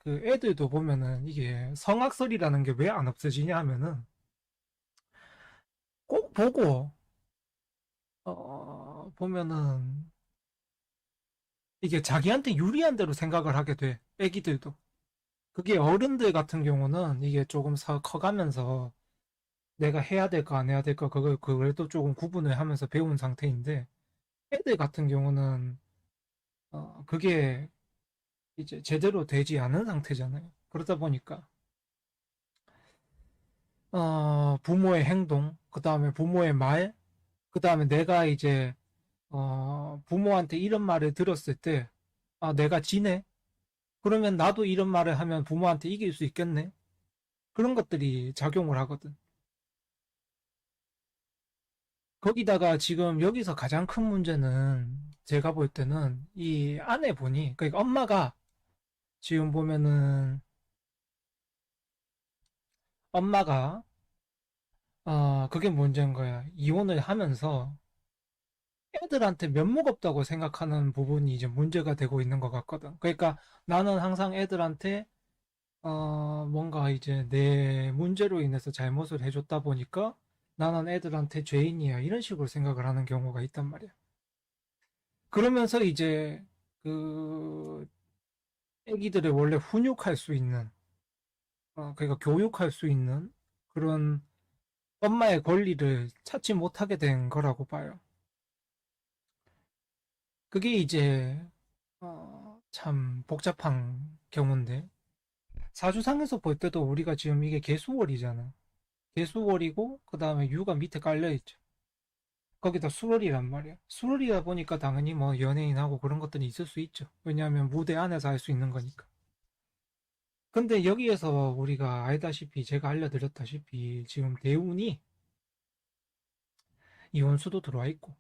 그 애들도 보면은 이게 성악설이라는 게 왜 안 없어지냐 하면은 꼭 보고 보면은 이게 자기한테 유리한 대로 생각을 하게 돼. 애기들도. 그게 어른들 같은 경우는 이게 조금 커가면서 내가 해야 될 거 안 해야 될 거 그걸 그래도 조금 구분을 하면서 배운 상태인데 애들 같은 경우는 그게 이제 제대로 되지 않은 상태잖아요. 그러다 보니까 부모의 행동, 그 다음에 부모의 말, 그 다음에 내가 이제 부모한테 이런 말을 들었을 때, 아, 내가 지네? 그러면 나도 이런 말을 하면 부모한테 이길 수 있겠네? 그런 것들이 작용을 하거든. 거기다가 지금 여기서 가장 큰 문제는 제가 볼 때는 이 아내분이, 그러니까 엄마가 지금 보면은 엄마가, 그게 문제인 거야. 이혼을 하면서 애들한테 면목 없다고 생각하는 부분이 이제 문제가 되고 있는 것 같거든. 그러니까 나는 항상 애들한테 뭔가 이제 내 문제로 인해서 잘못을 해줬다 보니까 나는 애들한테 죄인이야. 이런 식으로 생각을 하는 경우가 있단 말이야. 그러면서 이제 그 애기들을 원래 훈육할 수 있는, 그러니까 교육할 수 있는 그런 엄마의 권리를 찾지 못하게 된 거라고 봐요. 그게 이제 참 복잡한 경우인데 사주상에서 볼 때도 우리가 지금 이게 개수월이잖아. 개수월이고 그 다음에 유가 밑에 깔려 있죠. 거기다 수월이란 말이야. 수월이다 보니까 당연히 뭐 연예인하고 그런 것들이 있을 수 있죠. 왜냐하면 무대 안에서 할 수 있는 거니까. 근데 여기에서 우리가 알다시피 제가 알려드렸다시피 지금 대운이 이혼수도 들어와 있고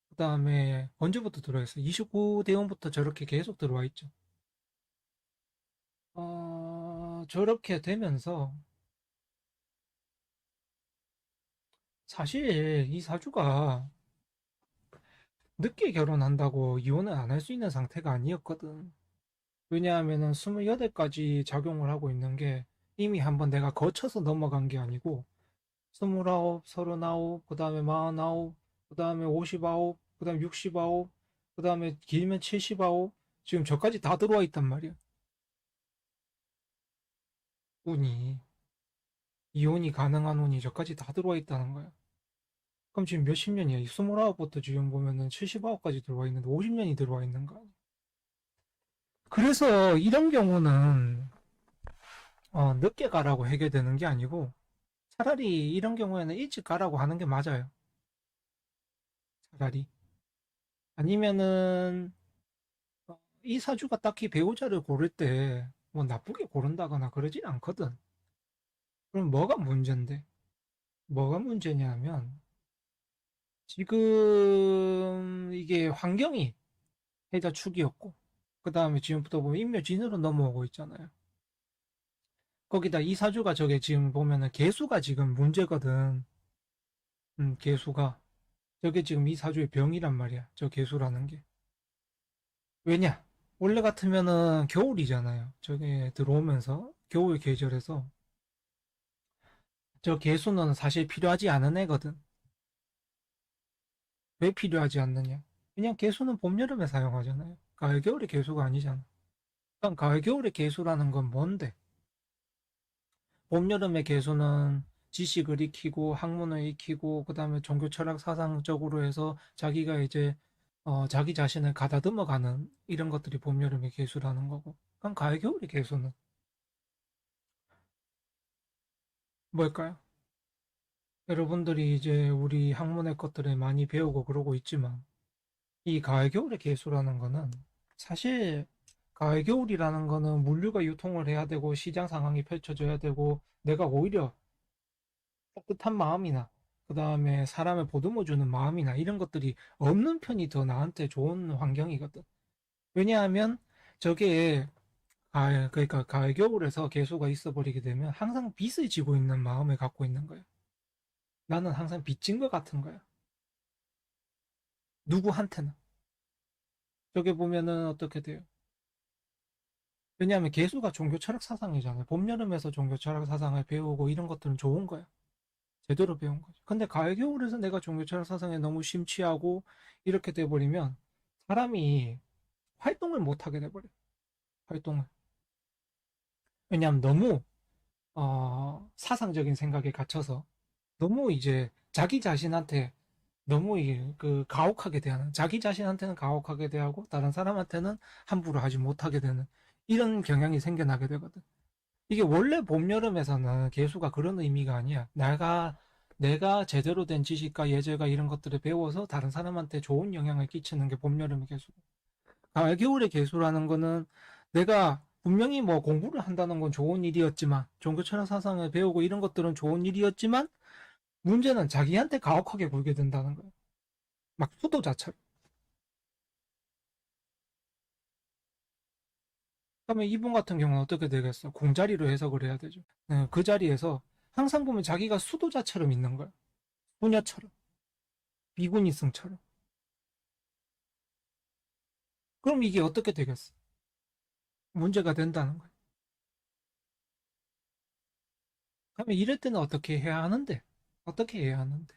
그 다음에 언제부터 들어와 있어? 29 대운부터 저렇게 계속 들어와 있죠. 저렇게 되면서 사실 이 사주가 늦게 결혼한다고 이혼을 안 할 수 있는 상태가 아니었거든. 왜냐하면은 28까지 작용을 하고 있는 게 이미 한번 내가 거쳐서 넘어간 게 아니고 29, 39, 그 다음에 49, 그 다음에 59, 그 다음에 69, 그 다음에 길면 79, 지금 저까지 다 들어와 있단 말이야. 운이, 이혼이 가능한 운이 저까지 다 들어와 있다는 거야. 그럼 지금 몇십 년이야? 29부터 지금 보면은 79까지 들어와 있는데 50년이 들어와 있는 거 아니야? 그래서 이런 경우는 늦게 가라고 해결되는 게 아니고 차라리 이런 경우에는 일찍 가라고 하는 게 맞아요. 차라리. 아니면은 이 사주가 딱히 배우자를 고를 때 뭐 나쁘게 고른다거나 그러진 않거든. 그럼 뭐가 문제인데? 뭐가 문제냐면 지금 이게 환경이 해자 축이었고 그 다음에 지금부터 보면 인묘진으로 넘어오고 있잖아요. 거기다 이 사주가 저게 지금 보면은 개수가 지금 문제거든. 개수가. 저게 지금 이 사주의 병이란 말이야. 저 개수라는 게. 왜냐? 원래 같으면은 겨울이잖아요. 저게 들어오면서 겨울 계절에서 저 개수는 사실 필요하지 않은 애거든. 왜 필요하지 않느냐? 그냥 개수는 봄, 여름에 사용하잖아요. 가을, 겨울의 개수가 아니잖아. 그럼 가을, 겨울의 개수라는 건 뭔데? 봄, 여름의 개수는 지식을 익히고 학문을 익히고 그다음에 종교 철학 사상적으로 해서 자기가 이제 자기 자신을 가다듬어가는 이런 것들이 봄, 여름의 개수라는 거고. 그럼 가을, 겨울의 개수는 뭘까요? 여러분들이 이제 우리 학문의 것들을 많이 배우고 그러고 있지만 이 가을, 겨울의 개수라는 거는 사실 가을, 겨울이라는 거는 물류가 유통을 해야 되고 시장 상황이 펼쳐져야 되고 내가 오히려 따뜻한 마음이나 그 다음에 사람을 보듬어주는 마음이나 이런 것들이 없는 편이 더 나한테 좋은 환경이거든. 왜냐하면 저게 그러니까 가을, 겨울에서 개수가 있어 버리게 되면 항상 빚을 지고 있는 마음을 갖고 있는 거야. 나는 항상 빚진 것 같은 거야. 누구한테나. 저게 보면은 어떻게 돼요? 왜냐하면 개수가 종교 철학 사상이잖아요. 봄, 여름에서 종교 철학 사상을 배우고 이런 것들은 좋은 거야. 제대로 배운 거죠. 근데 가을, 겨울에서 내가 종교 철학 사상에 너무 심취하고 이렇게 돼버리면 사람이 활동을 못 하게 돼버려. 활동을. 왜냐하면 너무 사상적인 생각에 갇혀서 너무 이제 자기 자신한테 너무 그 가혹하게 대하는, 자기 자신한테는 가혹하게 대하고 다른 사람한테는 함부로 하지 못하게 되는 이런 경향이 생겨나게 되거든. 이게 원래 봄, 여름에서는 개수가 그런 의미가 아니야. 내가 제대로 된 지식과 예절과 이런 것들을 배워서 다른 사람한테 좋은 영향을 끼치는 게 봄, 여름의 개수. 가을, 겨울의 개수라는 거는 내가 분명히 뭐 공부를 한다는 건 좋은 일이었지만, 종교 철학 사상을 배우고 이런 것들은 좋은 일이었지만, 문제는 자기한테 가혹하게 굴게 된다는 거예요. 막 수도자처럼. 그러면 이분 같은 경우는 어떻게 되겠어? 공자리로 해석을 해야 되죠. 네, 그 자리에서 항상 보면 자기가 수도자처럼 있는 거야. 소녀처럼, 비구니승처럼. 그럼 이게 어떻게 되겠어? 문제가 된다는 거야. 그러면 이럴 때는 어떻게 해야 하는데? 어떻게 해야 하는데?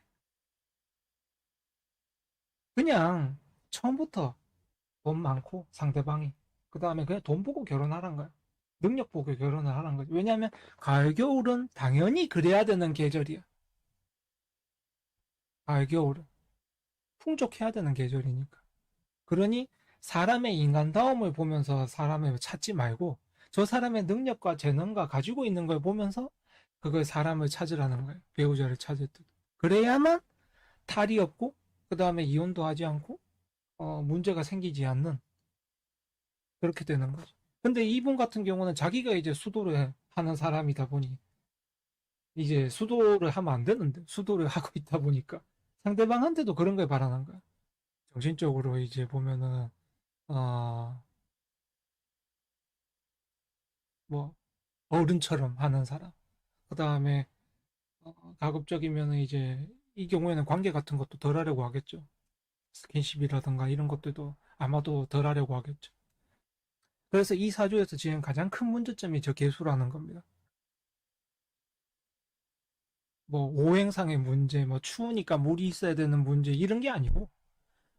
그냥 처음부터 돈 많고 상대방이 그 다음에 그냥 돈 보고 결혼하란 거야. 능력 보고 결혼을 하란 거지. 왜냐하면 가을 겨울은 당연히 그래야 되는 계절이야. 가을 겨울은 풍족해야 되는 계절이니까. 그러니 사람의 인간다움을 보면서 사람을 찾지 말고 저 사람의 능력과 재능과 가지고 있는 걸 보면서 그걸 사람을 찾으라는 거예요. 배우자를 찾을 때. 그래야만 탈이 없고 그 다음에 이혼도 하지 않고 문제가 생기지 않는 그렇게 되는 거죠. 근데 이분 같은 경우는 자기가 이제 수도를 하는 사람이다 보니 이제 수도를 하면 안 되는데 수도를 하고 있다 보니까 상대방한테도 그런 걸 바라는 거야. 정신적으로 이제 보면은 어, 뭐 어른처럼 하는 사람. 그 다음에 가급적이면은 이제 이 경우에는 관계 같은 것도 덜 하려고 하겠죠. 스킨십이라든가 이런 것들도 아마도 덜 하려고 하겠죠. 그래서 이 사주에서 지금 가장 큰 문제점이 저 개수라는 겁니다. 뭐 오행상의 문제, 뭐 추우니까 물이 있어야 되는 문제 이런 게 아니고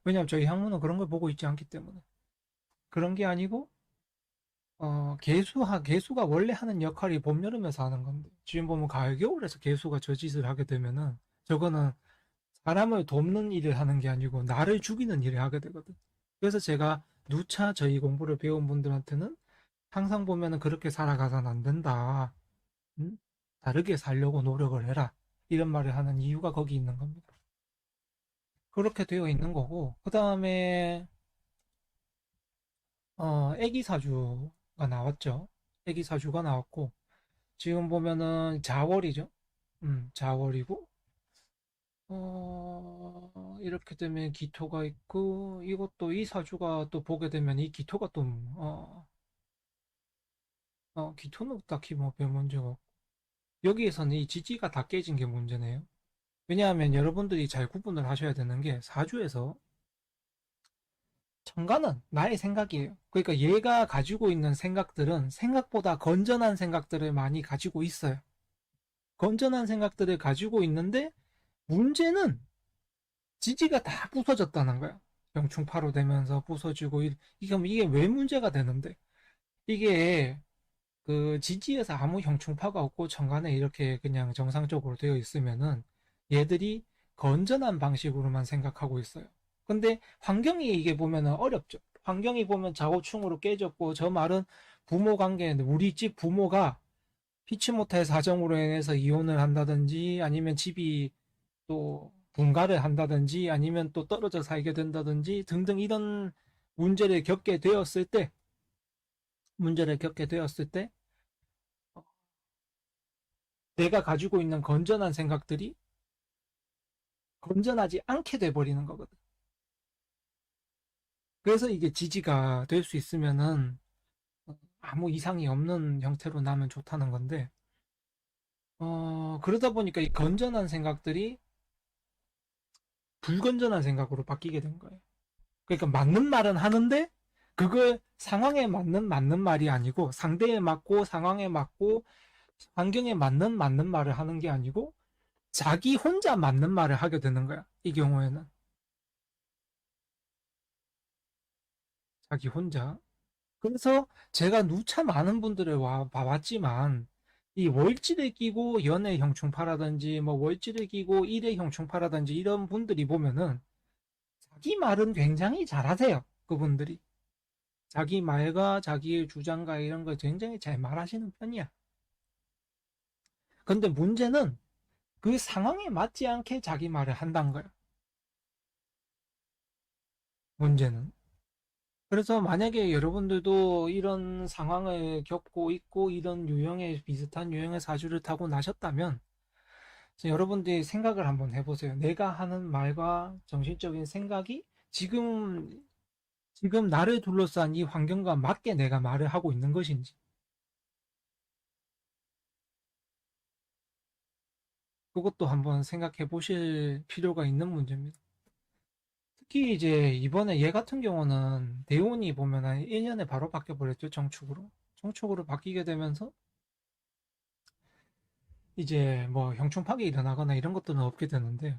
왜냐면 저희 학문은 그런 걸 보고 있지 않기 때문에 그런 게 아니고 개수가 원래 하는 역할이 봄, 여름에서 하는 건데 지금 보면 가을, 겨울에서 개수가 저 짓을 하게 되면은 저거는 사람을 돕는 일을 하는 게 아니고 나를 죽이는 일을 하게 되거든. 그래서 제가 누차 저희 공부를 배운 분들한테는 항상 보면은 그렇게 살아가선 안 된다. 응? 다르게 살려고 노력을 해라. 이런 말을 하는 이유가 거기 있는 겁니다. 그렇게 되어 있는 거고, 그 다음에, 애기 사주가 나왔죠. 애기 사주가 나왔고, 지금 보면은 자월이죠. 자월이고, 이렇게 되면 기토가 있고, 이것도 이 사주가 또 보게 되면 이 기토가 또, 기토는 딱히 뭐 별 문제가 없고, 여기에서는 이 지지가 다 깨진 게 문제네요. 왜냐하면 여러분들이 잘 구분을 하셔야 되는 게 사주에서 천간은 나의 생각이에요. 그러니까 얘가 가지고 있는 생각들은 생각보다 건전한 생각들을 많이 가지고 있어요. 건전한 생각들을 가지고 있는데 문제는 지지가 다 부서졌다는 거야. 병충파로 되면서 부서지고 이게 왜 문제가 되는데 이게 그 지지에서 아무 형충파가 없고 천간에 이렇게 그냥 정상적으로 되어 있으면은 얘들이 건전한 방식으로만 생각하고 있어요. 근데 환경이 이게 보면은 어렵죠. 환경이 보면 좌우충으로 깨졌고 저 말은 부모 관계인데 우리 집 부모가 피치 못할 사정으로 인해서 이혼을 한다든지 아니면 집이 또 분가를 한다든지 아니면 또 떨어져 살게 된다든지 등등 이런 문제를 겪게 되었을 때 문제를 겪게 되었을 때 내가 가지고 있는 건전한 생각들이 건전하지 않게 돼버리는 거거든. 그래서 이게 지지가 될 수 있으면은 아무 이상이 없는 형태로 나면 좋다는 건데, 그러다 보니까 이 건전한 생각들이 불건전한 생각으로 바뀌게 된 거예요. 그러니까 맞는 말은 하는데 그걸 상황에 맞는 말이 아니고 상대에 맞고 상황에 맞고 환경에 맞는 말을 하는 게 아니고 자기 혼자 맞는 말을 하게 되는 거야. 이 경우에는 자기 혼자. 그래서 제가 누차 많은 분들을 봐왔지만 이 월지를 끼고 연애 형충파라든지 뭐 월지를 끼고 일회 형충파라든지 이런 분들이 보면은 자기 말은 굉장히 잘하세요. 그분들이. 자기 말과 자기의 주장과 이런 걸 굉장히 잘 말하시는 편이야. 근데 문제는 그 상황에 맞지 않게 자기 말을 한다는 거야. 문제는. 그래서 만약에 여러분들도 이런 상황을 겪고 있고 이런 유형의 비슷한 유형의 사주를 타고 나셨다면 여러분들이 생각을 한번 해보세요. 내가 하는 말과 정신적인 생각이 지금 나를 둘러싼 이 환경과 맞게 내가 말을 하고 있는 것인지 그것도 한번 생각해 보실 필요가 있는 문제입니다. 특히 이제 이번에 얘 같은 경우는 대운이 보면 한 1년에 바로 바뀌어 버렸죠. 정축으로. 정축으로 바뀌게 되면서 이제 뭐 형충파괴 일어나거나 이런 것들은 없게 되는데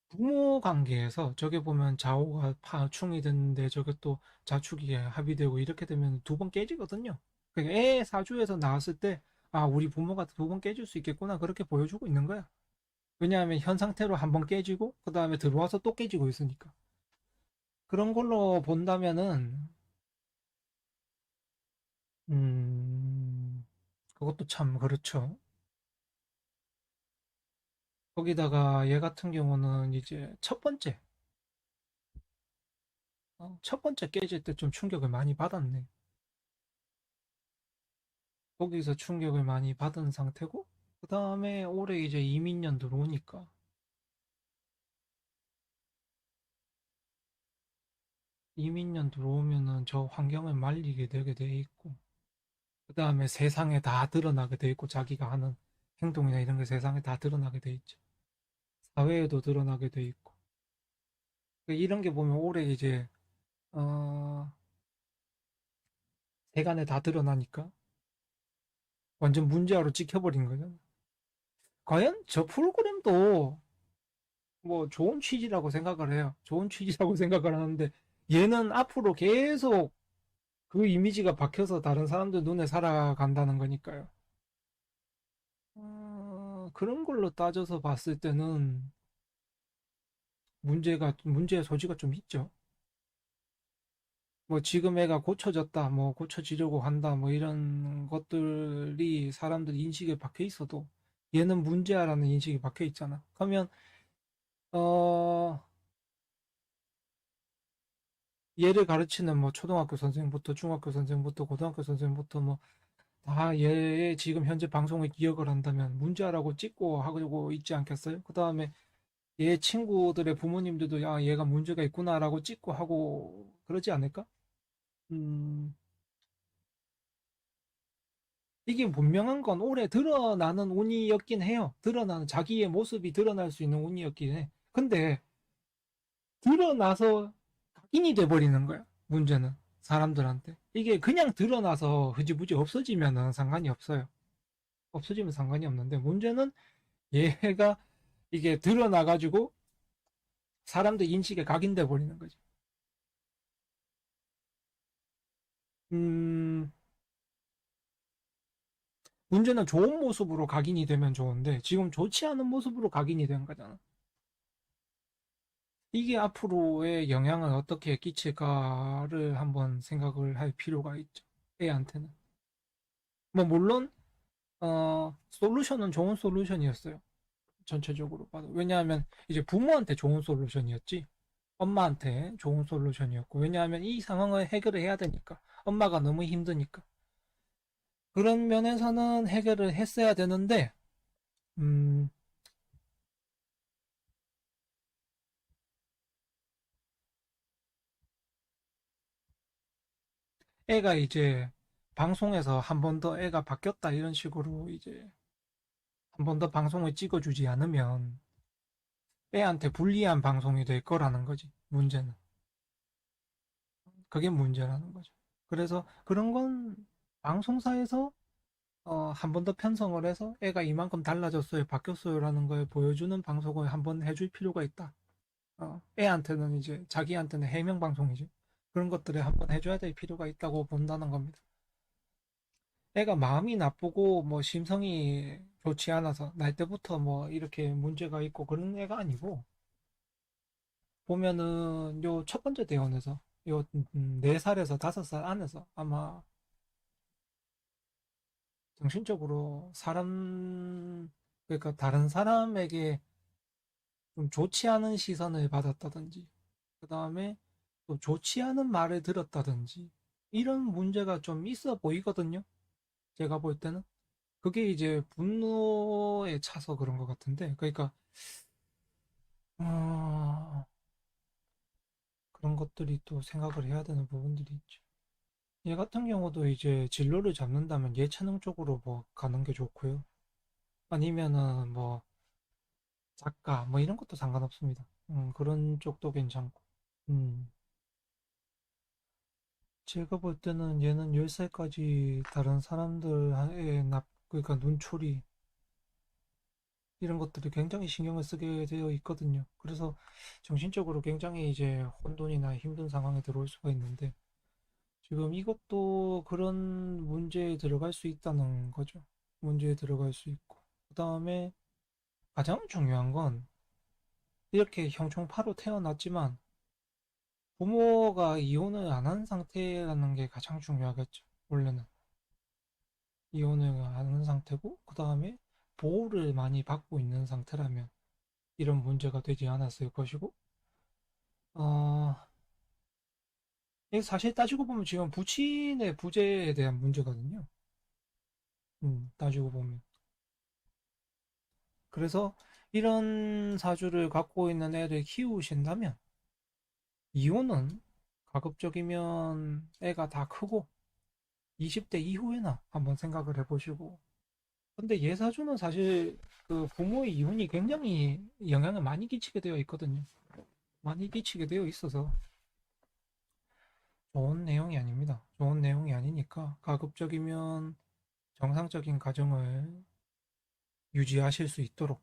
부모 관계에서 저게 보면 좌우가 파충이 됐는데 저게 또 자축이 합의되고 이렇게 되면 두 번 깨지거든요. 그러니까 애 사주에서 나왔을 때 아, 우리 부모가 두 번 깨질 수 있겠구나 그렇게 보여주고 있는 거야. 왜냐하면 현 상태로 한 번 깨지고 그 다음에 들어와서 또 깨지고 있으니까. 그런 걸로 본다면은 그것도 참 그렇죠. 거기다가 얘 같은 경우는 이제 첫 번째 깨질 때 좀 충격을 많이 받았네. 거기서 충격을 많이 받은 상태고, 그 다음에 올해 이제 이민년 들어오니까, 이민년 들어오면은 저 환경을 말리게 되게 돼 있고, 그 다음에 세상에 다 드러나게 돼 있고, 자기가 하는 행동이나 이런 게 세상에 다 드러나게 돼 있죠. 사회에도 드러나게 돼 있고. 그러니까 이런 게 보면 올해 이제, 어, 세간에 다 드러나니까, 완전 문제아로 찍혀버린 거죠. 과연 저 프로그램도 뭐 좋은 취지라고 생각을 해요. 좋은 취지라고 생각을 하는데 얘는 앞으로 계속 그 이미지가 박혀서 다른 사람들 눈에 살아간다는 거니까요. 그런 걸로 따져서 봤을 때는 문제의 소지가 좀 있죠. 뭐 지금 애가 고쳐졌다, 뭐 고쳐지려고 한다, 뭐 이런 것들이 사람들 인식에 박혀 있어도 얘는 문제야라는 인식이 박혀 있잖아. 그러면 어 얘를 가르치는 뭐 초등학교 선생부터 중학교 선생부터 고등학교 선생부터 뭐 다 얘의 지금 현재 방송을 기억을 한다면 문제라고 찍고 하고 있지 않겠어요? 그 다음에 얘 친구들의 부모님들도 야 얘가 문제가 있구나라고 찍고 하고 그러지 않을까? 음, 이게 분명한 건 올해 드러나는 운이었긴 해요. 드러나는 자기의 모습이 드러날 수 있는 운이었긴 해. 근데 드러나서 각인이 돼버리는 거야. 문제는 사람들한테 이게 그냥 드러나서 흐지부지 없어지면은 상관이 없어요. 없어지면 상관이 없는데 문제는 얘가 이게 드러나가지고 사람들 인식에 각인돼 버리는 거지. 음, 문제는 좋은 모습으로 각인이 되면 좋은데 지금 좋지 않은 모습으로 각인이 된 거잖아. 이게 앞으로의 영향을 어떻게 끼칠까를 한번 생각을 할 필요가 있죠. 애한테는. 뭐 물론 솔루션은 좋은 솔루션이었어요. 전체적으로 봐도. 왜냐하면 이제 부모한테 좋은 솔루션이었지. 엄마한테 좋은 솔루션이었고. 왜냐하면 이 상황을 해결을 해야 되니까. 엄마가 너무 힘드니까. 그런 면에서는 해결을 했어야 되는데, 음, 애가 이제 방송에서 한 번 더 애가 바뀌었다 이런 식으로 이제 한 번 더 방송을 찍어주지 않으면 애한테 불리한 방송이 될 거라는 거지, 문제는. 그게 문제라는 거죠. 그래서 그런 건 방송사에서 한 번 더 편성을 해서 애가 이만큼 달라졌어요, 바뀌었어요라는 걸 보여주는 방송을 한번 해줄 필요가 있다. 애한테는 이제 자기한테는 해명 방송이지. 그런 것들을 한번 해줘야 될 필요가 있다고 본다는 겁니다. 애가 마음이 나쁘고 뭐 심성이 좋지 않아서 날 때부터 뭐 이렇게 문제가 있고 그런 애가 아니고 보면은 요 첫 번째 대원에서 요 4살에서 5살 안에서 아마 정신적으로 사람 그러니까 다른 사람에게 좀 좋지 않은 시선을 받았다든지 그 다음에 또 좋지 않은 말을 들었다든지 이런 문제가 좀 있어 보이거든요. 제가 볼 때는 그게 이제 분노에 차서 그런 것 같은데 그러니까 어, 그런 것들이 또 생각을 해야 되는 부분들이 있죠. 얘 같은 경우도 이제 진로를 잡는다면 예체능 쪽으로 뭐 가는 게 좋고요. 아니면은 뭐 작가 뭐 이런 것도 상관없습니다. 그런 쪽도 괜찮고. 음, 제가 볼 때는 얘는 10살까지 다른 사람들의 그러니까 눈초리 이런 것들이 굉장히 신경을 쓰게 되어 있거든요. 그래서 정신적으로 굉장히 이제 혼돈이나 힘든 상황에 들어올 수가 있는데 지금 이것도 그런 문제에 들어갈 수 있다는 거죠. 문제에 들어갈 수 있고. 그 다음에 가장 중요한 건 이렇게 형총파로 태어났지만 부모가 이혼을 안 한 상태라는 게 가장 중요하겠죠. 원래는. 이혼을 안 한 상태고, 그 다음에 보호를 많이 받고 있는 상태라면 이런 문제가 되지 않았을 것이고, 어, 이게 사실 따지고 보면 지금 부친의 부재에 대한 문제거든요. 따지고 보면. 그래서 이런 사주를 갖고 있는 애를 키우신다면, 이혼은 가급적이면 애가 다 크고, 20대 이후에나 한번 생각을 해보시고, 근데 예사주는 사실 그 부모의 이혼이 굉장히 영향을 많이 끼치게 되어 있거든요. 많이 끼치게 되어 있어서 좋은 내용이 아닙니다. 좋은 내용이 아니니까 가급적이면 정상적인 가정을 유지하실 수 있도록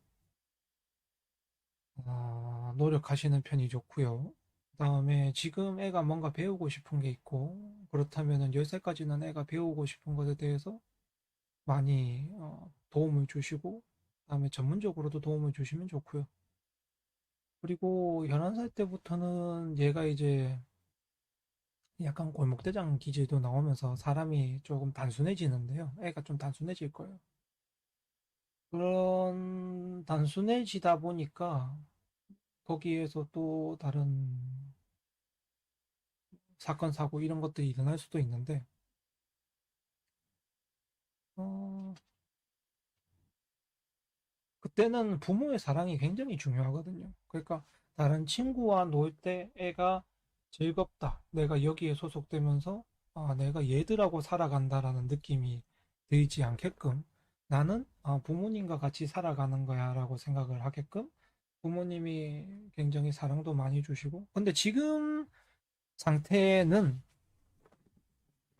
노력하시는 편이 좋고요. 그다음에 지금 애가 뭔가 배우고 싶은 게 있고 그렇다면은 10살까지는 애가 배우고 싶은 것에 대해서 많이 도움을 주시고 그다음에 전문적으로도 도움을 주시면 좋고요. 그리고 11살 때부터는 얘가 이제 약간 골목대장 기질도 나오면서 사람이 조금 단순해지는데요. 애가 좀 단순해질 거예요. 그런 단순해지다 보니까 거기에서 또 다른 사건, 사고 이런 것들이 일어날 수도 있는데, 어, 그때는 부모의 사랑이 굉장히 중요하거든요. 그러니까 다른 친구와 놀 때 애가 즐겁다. 내가 여기에 소속되면서 내가 얘들하고 살아간다라는 느낌이 들지 않게끔 나는 부모님과 같이 살아가는 거야라고 생각을 하게끔 부모님이 굉장히 사랑도 많이 주시고 근데 지금 상태는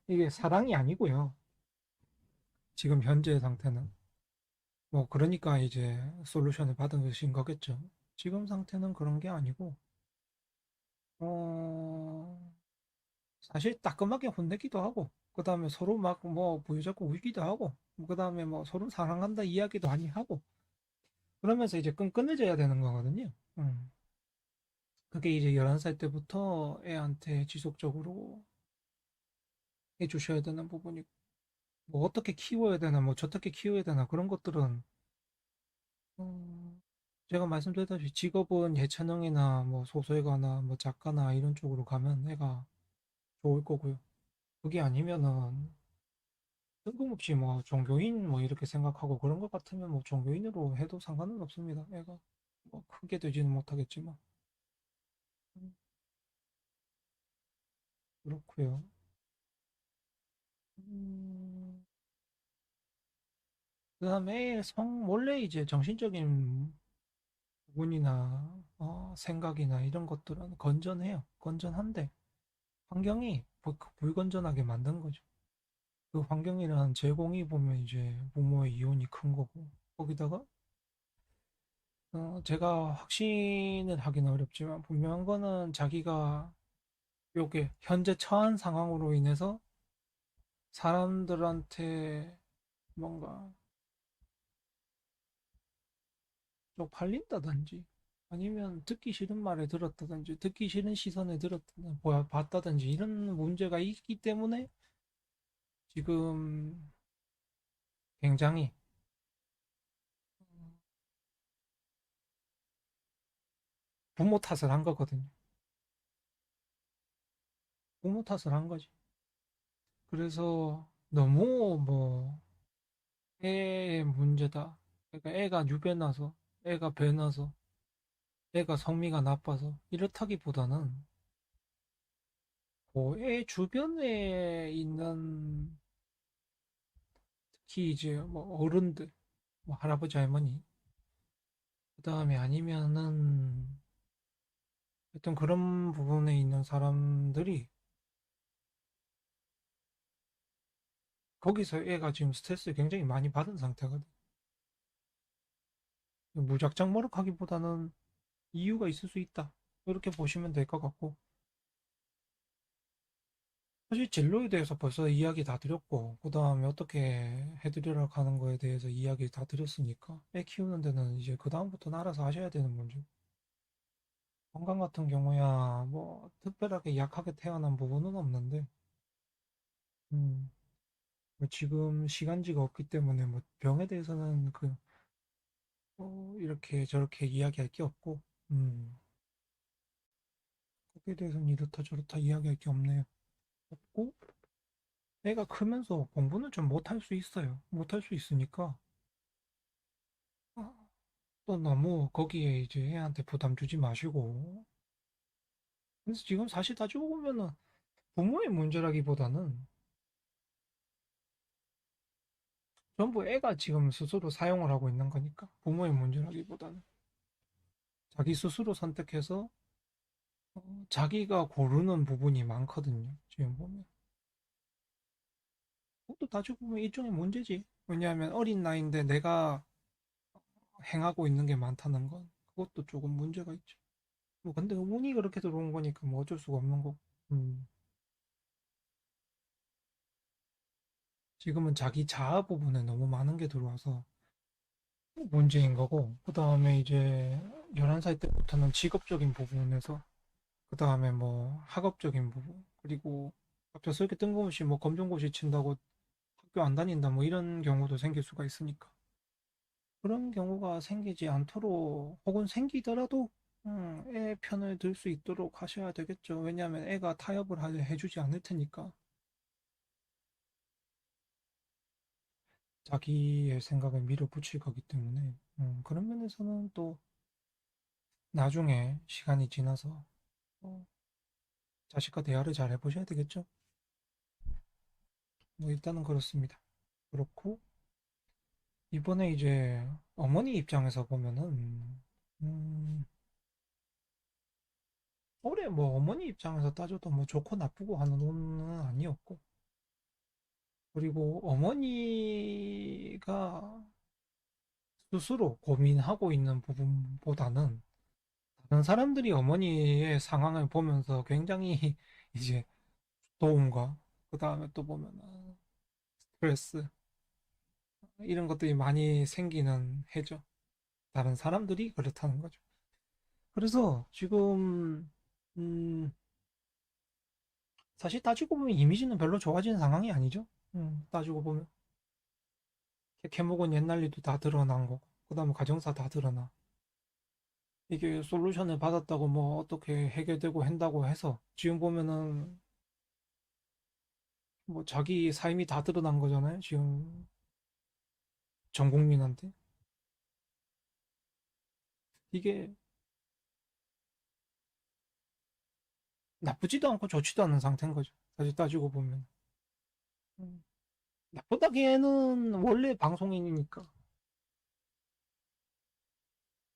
이게 사랑이 아니고요. 지금 현재 상태는 뭐 그러니까 이제 솔루션을 받으신 거겠죠. 지금 상태는 그런 게 아니고 어 사실 따끔하게 혼내기도 하고 그다음에 서로 막 뭐 부여잡고 울기도 하고 그다음에 뭐 서로 사랑한다 이야기도 많이 하고 그러면서 이제 끈끈해져야 되는 거거든요. 그게 이제 11살 때부터 애한테 지속적으로 해주셔야 되는 부분이고 뭐 어떻게 키워야 되나 뭐 저떻게 키워야 되나 그런 것들은 어, 제가 말씀드렸다시피 직업은 예체능이나 뭐 소설가나 뭐 작가나 이런 쪽으로 가면 애가 좋을 거고요. 그게 아니면은 뜬금없이 뭐 종교인 뭐 이렇게 생각하고 그런 것 같으면 뭐 종교인으로 해도 상관은 없습니다. 애가 뭐 크게 되지는 못하겠지만 그렇고요. 음, 그다음에 원래 이제 정신적인 부분이나 생각이나 이런 것들은 건전해요. 건전한데 환경이 불건전하게 만든 거죠. 그 환경이란 제공이 보면 이제 부모의 이혼이 큰 거고 거기다가 제가 확신을 하기는 어렵지만 분명한 거는 자기가 요게 현재 처한 상황으로 인해서 사람들한테 뭔가 쪽팔린다든지 아니면 듣기 싫은 말을 들었다든지 듣기 싫은 시선을 들었다든지 봤다든지 이런 문제가 있기 때문에 지금 굉장히 부모 탓을 한 거거든요. 부모 탓을 한 거지. 그래서 너무 뭐 애의 문제다. 그러니까 애가 유배나서 애가 배나서 애가 성미가 나빠서 이렇다기보다는 애 주변에 있는 특히 이제 뭐 어른들, 뭐 할아버지 할머니, 그 다음에 아니면은 하여튼 그런 부분에 있는 사람들이 거기서 애가 지금 스트레스를 굉장히 많이 받은 상태거든. 무작정 머쓱하기보다는 이유가 있을 수 있다. 이렇게 보시면 될 것 같고 사실 진로에 대해서 벌써 이야기 다 드렸고 그 다음에 어떻게 해드리려고 하는 거에 대해서 이야기 다 드렸으니까 애 키우는 데는 이제 그 다음부터는 알아서 하셔야 되는 문제. 건강 같은 경우야 뭐 특별하게 약하게 태어난 부분은 없는데 음, 뭐 지금 시간지가 없기 때문에 뭐 병에 대해서는 이렇게 저렇게 이야기할 게 없고 음, 거기에 대해서는 이렇다 저렇다 이야기할 게 없네요. 없고 애가 크면서 공부는 좀 못할 수 있어요. 못할 수 있으니까 어, 또 너무 거기에 이제 애한테 부담 주지 마시고. 그래서 지금 사실 따지고 보면은 부모의 문제라기보다는 전부 애가 지금 스스로 사용을 하고 있는 거니까 부모의 문제라기보다는 자기 스스로 선택해서 자기가 고르는 부분이 많거든요. 지금 보면. 그것도 따지고 보면 일종의 문제지. 왜냐하면 어린 나이인데 내가 행하고 있는 게 많다는 건 그것도 조금 문제가 있죠. 뭐 근데 운이 그렇게 들어온 거니까 뭐 어쩔 수가 없는 거고. 음. 지금은 자기 자아 부분에 너무 많은 게 들어와서 문제인 거고, 그 다음에 이제 11살 때부터는 직업적인 부분에서, 그 다음에 뭐 학업적인 부분, 그리고 갑자기 이렇게 뜬금없이 뭐 검정고시 친다고 학교 안 다닌다 뭐 이런 경우도 생길 수가 있으니까. 그런 경우가 생기지 않도록, 혹은 생기더라도, 애 편을 들 수 있도록 하셔야 되겠죠. 왜냐하면 애가 타협을 해주지 않을 테니까. 자기의 생각을 밀어붙일 거기 때문에 그런 면에서는 또 나중에 시간이 지나서 어, 자식과 대화를 잘 해보셔야 되겠죠. 뭐 일단은 그렇습니다. 그렇고 이번에 이제 어머니 입장에서 보면은 음, 올해 뭐 어머니 입장에서 따져도 뭐 좋고 나쁘고 하는 돈은 아니었고 그리고 어머니가 스스로 고민하고 있는 부분보다는 다른 사람들이 어머니의 상황을 보면서 굉장히 이제 도움과 그 다음에 또 보면은 스트레스 이런 것들이 많이 생기는 해죠. 다른 사람들이 그렇다는 거죠. 그래서 지금 음, 사실 따지고 보면 이미지는 별로 좋아지는 상황이 아니죠. 따지고 보면 캐먹은 옛날 일도 다 드러난 거고 그 다음에 가정사 다 드러나 이게 솔루션을 받았다고 뭐 어떻게 해결되고 한다고 해서 지금 보면은 뭐 자기 삶이 다 드러난 거잖아요. 지금 전 국민한테 이게 나쁘지도 않고 좋지도 않은 상태인 거죠. 사실 따지고 보면. 음, 나쁘다기에는 원래 방송인이니까.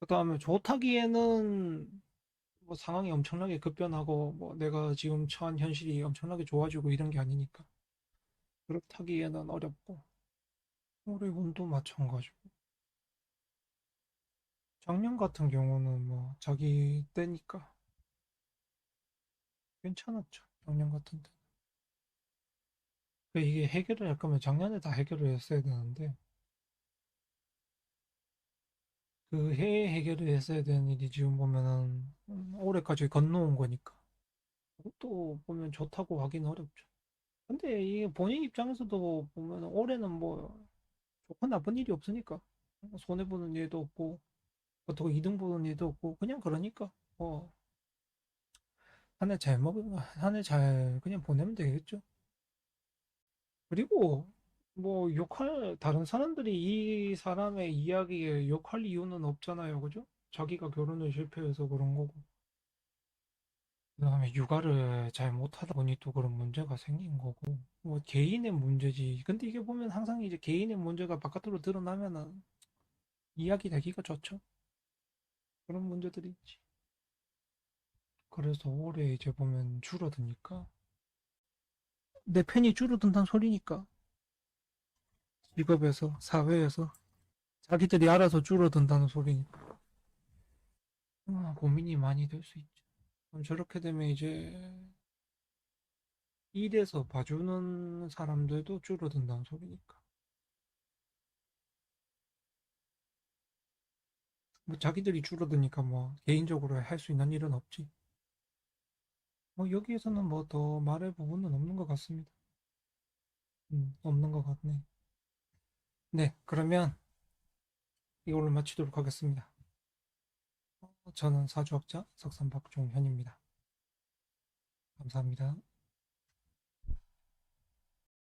그 다음에 좋다기에는 뭐 상황이 엄청나게 급변하고 뭐 내가 지금 처한 현실이 엄청나게 좋아지고 이런 게 아니니까 그렇다기에는 어렵고 올해 운도 마찬가지고 작년 같은 경우는 뭐 자기 때니까 괜찮았죠. 작년 같은 때. 이게 해결을 할 거면 작년에 다 해결을 했어야 되는데 그 해에 해결을 했어야 되는 일이 지금 보면은 올해까지 건너온 거니까 그것도 보면 좋다고 하긴 어렵죠. 근데 이게 본인 입장에서도 보면 올해는 뭐 좋고 나쁜 일이 없으니까 손해 보는 일도 없고 어떻게 이등 보는 일도 없고 그냥 그러니까 뭐 한 해 잘 먹으면 한 해 잘 그냥 보내면 되겠죠. 그리고 뭐 욕할 다른 사람들이 이 사람의 이야기에 욕할 이유는 없잖아요, 그죠? 자기가 결혼을 실패해서 그런 거고 그다음에 육아를 잘 못하다 보니 또 그런 문제가 생긴 거고 뭐 개인의 문제지. 근데 이게 보면 항상 이제 개인의 문제가 바깥으로 드러나면은 이야기 되기가 좋죠. 그런 문제들이 있지. 그래서 올해 이제 보면 줄어드니까 내 팬이 줄어든다는 소리니까 직업에서 사회에서 자기들이 알아서 줄어든다는 소리니까 고민이 많이 될 수 있죠. 그럼 저렇게 되면 이제 일에서 봐주는 사람들도 줄어든다는 소리니까 뭐 자기들이 줄어드니까 뭐 개인적으로 할 수 있는 일은 없지. 뭐 여기에서는 뭐 더 말할 부분은 없는 것 같습니다. 없는 것 같네. 네, 그러면 이걸로 마치도록 하겠습니다. 저는 사주학자 석삼박종현입니다. 감사합니다.